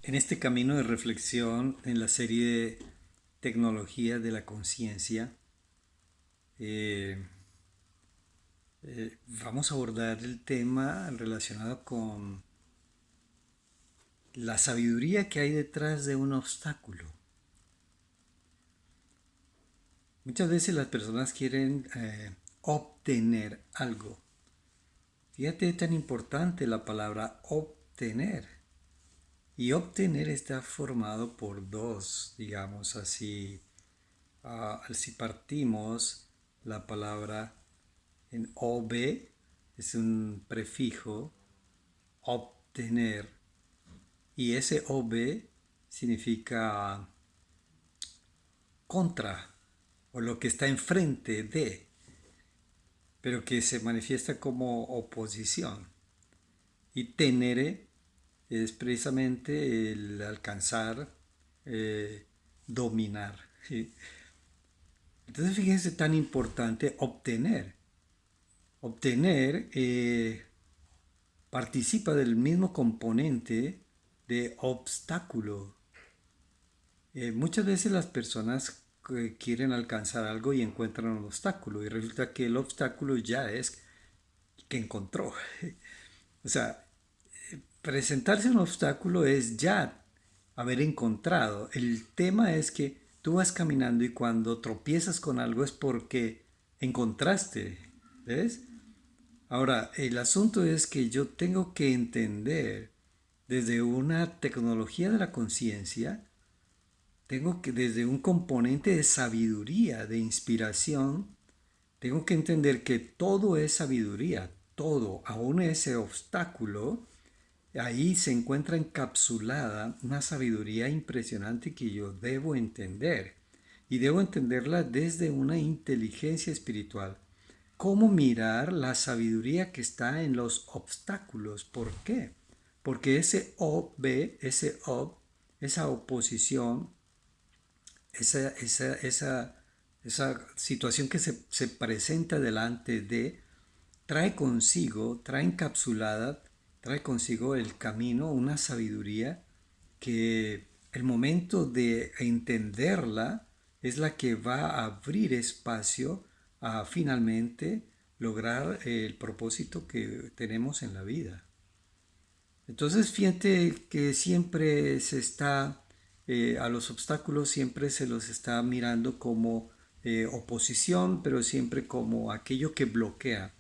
En este camino de reflexión en la serie de Tecnología de la Conciencia, eh, vamos a abordar el tema relacionado con la sabiduría que hay detrás de un obstáculo. Muchas veces las personas quieren obtener algo. Fíjate, es tan importante la palabra obtener. Y obtener está formado por dos, digamos así. Si partimos la palabra en ob, es un prefijo, obtener, y ese ob significa contra o lo que está enfrente de, pero que se manifiesta como oposición. Y tenere es precisamente el alcanzar, dominar. ¿Sí? Entonces fíjense tan importante obtener. Obtener participa del mismo componente de obstáculo. Muchas veces las personas quieren alcanzar algo y encuentran un obstáculo y resulta que el obstáculo ya es que encontró. O sea, presentarse un obstáculo es ya haber encontrado. El tema es que tú vas caminando y cuando tropiezas con algo es porque encontraste. ¿Ves? Ahora, el asunto es que yo tengo que entender desde una tecnología de la conciencia, tengo que desde un componente de sabiduría, de inspiración, tengo que entender que todo es sabiduría, todo, aún ese obstáculo, ahí se encuentra encapsulada una sabiduría impresionante que yo debo entender. Y debo entenderla desde una inteligencia espiritual. ¿Cómo mirar la sabiduría que está en los obstáculos? ¿Por qué? Porque ese ob, ese ob, esa oposición, esa, esa, esa, esa situación que se presenta delante de, trae consigo, trae encapsulada, trae consigo el camino, una sabiduría que el momento de entenderla es la que va a abrir espacio a finalmente lograr el propósito que tenemos en la vida. Entonces, fíjate que siempre se está, a los obstáculos siempre se los está mirando como oposición, pero siempre como aquello que bloquea.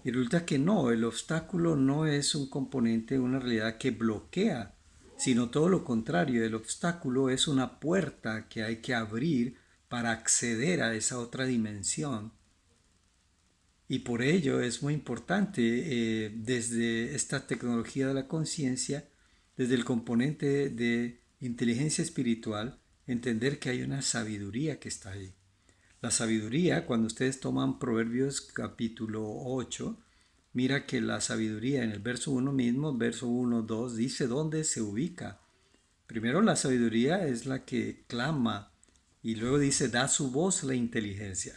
Y resulta que no, el obstáculo no es un componente, una realidad que bloquea, sino todo lo contrario, el obstáculo es una puerta que hay que abrir para acceder a esa otra dimensión. Y por ello es muy importante desde esta tecnología de la conciencia, desde el componente de inteligencia espiritual, entender que hay una sabiduría que está ahí. La sabiduría, cuando ustedes toman Proverbios capítulo 8, mira que la sabiduría en el verso 1 mismo, verso 1, 2, dice dónde se ubica. Primero la sabiduría es la que clama y luego dice da su voz la inteligencia.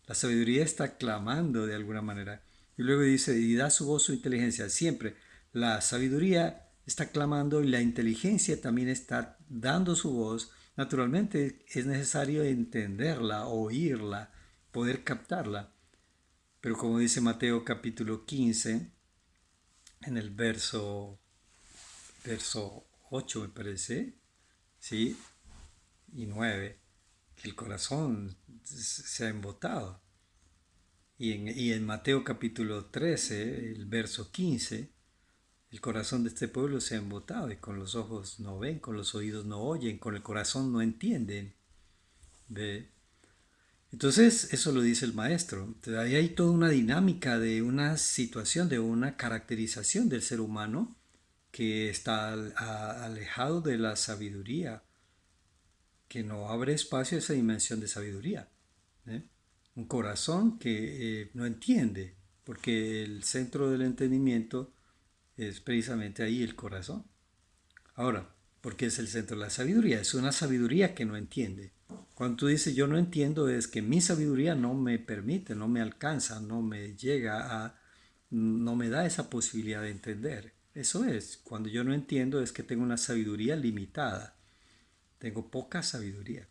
La sabiduría está clamando de alguna manera. Y luego dice, y da su voz su inteligencia. Siempre la sabiduría está clamando y la inteligencia también está dando su voz. Naturalmente es necesario entenderla, oírla, poder captarla. Pero como dice Mateo capítulo 15, en el verso 8 me parece, ¿sí? Y 9, que el corazón se ha embotado. Y en Mateo capítulo 13, el verso 15, el corazón de este pueblo se ha embotado y con los ojos no ven, con los oídos no oyen, con el corazón no entienden. ¿Ve? Entonces, eso lo dice el maestro. Entonces, ahí hay toda una dinámica de una situación, de una caracterización del ser humano que está alejado de la sabiduría, que no abre espacio a esa dimensión de sabiduría. ¿Eh? Un corazón que no entiende, porque el centro del entendimiento es precisamente ahí el corazón. Ahora, ¿por qué es el centro de la sabiduría? Es una sabiduría que no entiende. Cuando tú dices yo no entiendo es que mi sabiduría no me permite, no me alcanza, no me llega a, no me da esa posibilidad de entender. Eso es, cuando yo no entiendo es que tengo una sabiduría limitada, tengo poca sabiduría.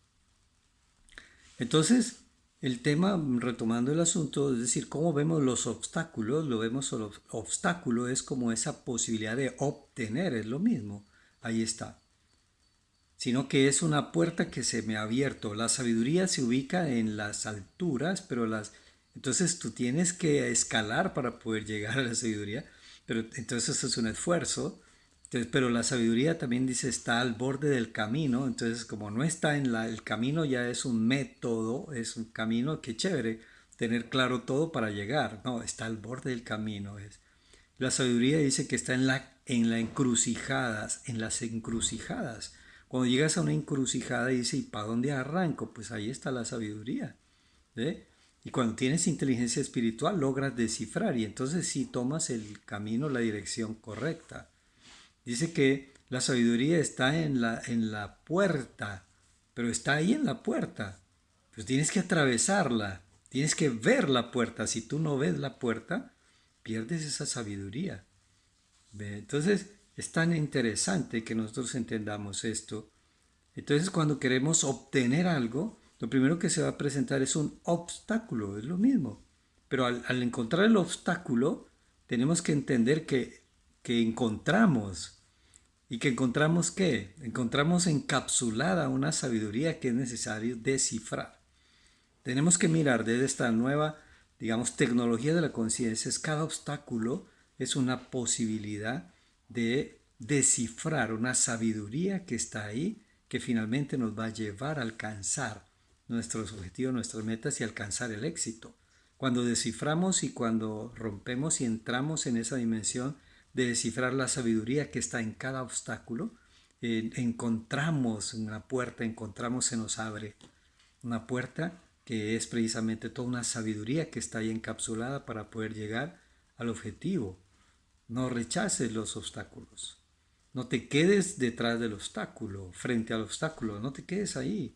Entonces, el tema, retomando el asunto, es decir, cómo vemos los obstáculos, lo vemos solo, obstáculo es como esa posibilidad de obtener, es lo mismo, ahí está, sino que es una puerta que se me ha abierto. La sabiduría se ubica en las alturas, pero entonces tú tienes que escalar para poder llegar a la sabiduría, pero entonces es un esfuerzo. Entonces, pero la sabiduría también dice está al borde del camino, entonces como no está en el camino ya es un método, es un camino que chévere tener claro todo para llegar. No, está al borde del camino. La sabiduría dice que está en la encrucijadas, en las encrucijadas. Cuando llegas a una encrucijada y dice, ¿y para dónde arranco? Pues ahí está la sabiduría. ¿Ve? Y cuando tienes inteligencia espiritual logras descifrar y entonces sí tomas el camino, la dirección correcta. Dice que la sabiduría está en la puerta, pero está ahí en la puerta. Pues tienes que atravesarla, tienes que ver la puerta. Si tú no ves la puerta, pierdes esa sabiduría. ¿Ve? Entonces es tan interesante que nosotros entendamos esto. Entonces cuando queremos obtener algo, lo primero que se va a presentar es un obstáculo, es lo mismo. Pero al encontrar el obstáculo, tenemos que entender que encontramos. ¿Y que encontramos qué? Encontramos encapsulada una sabiduría que es necesario descifrar. Tenemos que mirar desde esta nueva, digamos, tecnología de la conciencia. Cada obstáculo es una posibilidad de descifrar una sabiduría que está ahí, que finalmente nos va a llevar a alcanzar nuestros objetivos, nuestras metas y alcanzar el éxito. Cuando desciframos y cuando rompemos y entramos en esa dimensión de descifrar la sabiduría que está en cada obstáculo, encontramos una puerta, se nos abre una puerta que es precisamente toda una sabiduría que está ahí encapsulada para poder llegar al objetivo. No rechaces los obstáculos. No te quedes detrás del obstáculo, frente al obstáculo, no te quedes ahí.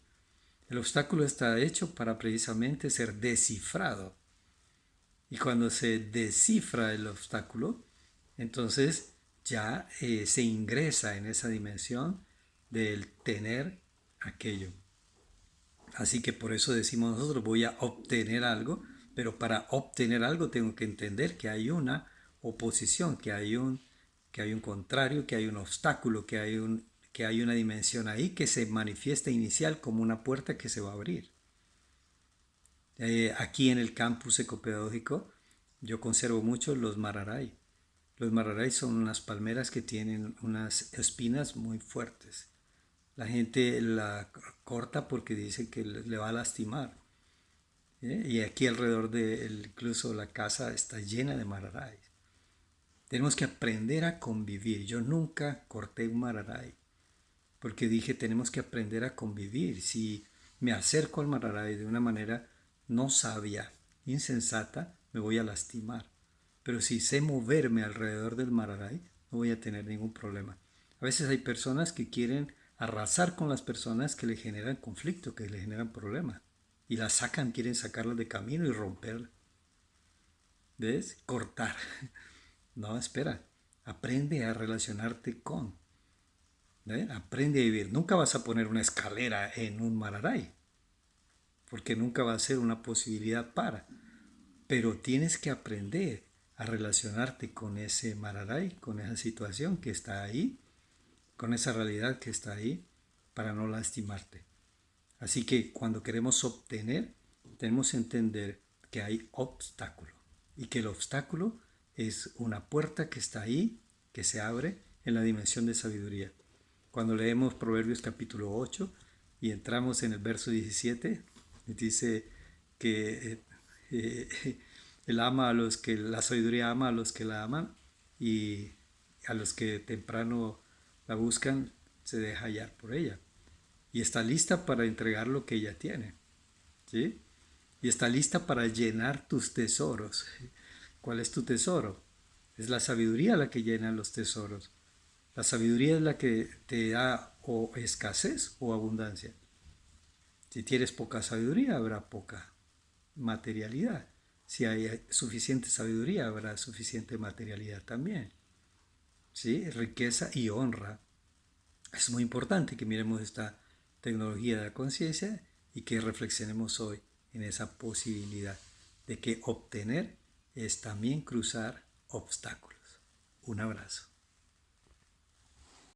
El obstáculo está hecho para precisamente ser descifrado. Y cuando se descifra el obstáculo, entonces ya se ingresa en esa dimensión del tener aquello. Así que por eso decimos nosotros voy a obtener algo, pero para obtener algo tengo que entender que hay una oposición, que hay un contrario, que hay un obstáculo, que hay una dimensión ahí que se manifiesta inicial como una puerta que se va a abrir. Aquí en el campus ecopedagógico yo conservo mucho los mararay. Los mararay son unas palmeras que tienen unas espinas muy fuertes. La gente la corta porque dice que le va a lastimar. Y aquí alrededor de incluso la casa está llena de mararay. Tenemos que aprender a convivir. Yo nunca corté un mararay porque dije tenemos que aprender a convivir. Si me acerco al mararay de una manera no sabia, insensata, me voy a lastimar. Pero si sé moverme alrededor del mararay, no voy a tener ningún problema. A veces hay personas que quieren arrasar con las personas que le generan conflicto, que le generan problemas. Y las sacan, quieren sacarlas de camino y romperlas. ¿Ves? Cortar. No, espera. Aprende a relacionarte con. ¿Ves? Aprende a vivir. Nunca vas a poner una escalera en un mararay, porque nunca va a ser una posibilidad para. Pero tienes que aprender a relacionarte con ese mararay, con esa situación que está ahí, con esa realidad que está ahí, para no lastimarte. Así que cuando queremos obtener, tenemos que entender que hay obstáculo y que el obstáculo es una puerta que está ahí, que se abre en la dimensión de sabiduría. Cuando leemos Proverbios capítulo 8 y entramos en el verso 17, dice que él ama a los que la sabiduría ama a los que la aman y a los que temprano la buscan se deja hallar por ella y está lista para entregar lo que ella tiene, ¿sí? Y está lista para llenar tus tesoros. ¿Cuál es tu tesoro? Es la sabiduría la que llena los tesoros. La sabiduría es la que te da o escasez o abundancia. Si tienes poca sabiduría, habrá poca materialidad. Si hay suficiente sabiduría, habrá suficiente materialidad también. ¿sí? Riqueza y honra. Es muy importante que miremos esta tecnología de la conciencia y que reflexionemos hoy en esa posibilidad de que obtener es también cruzar obstáculos. Un abrazo.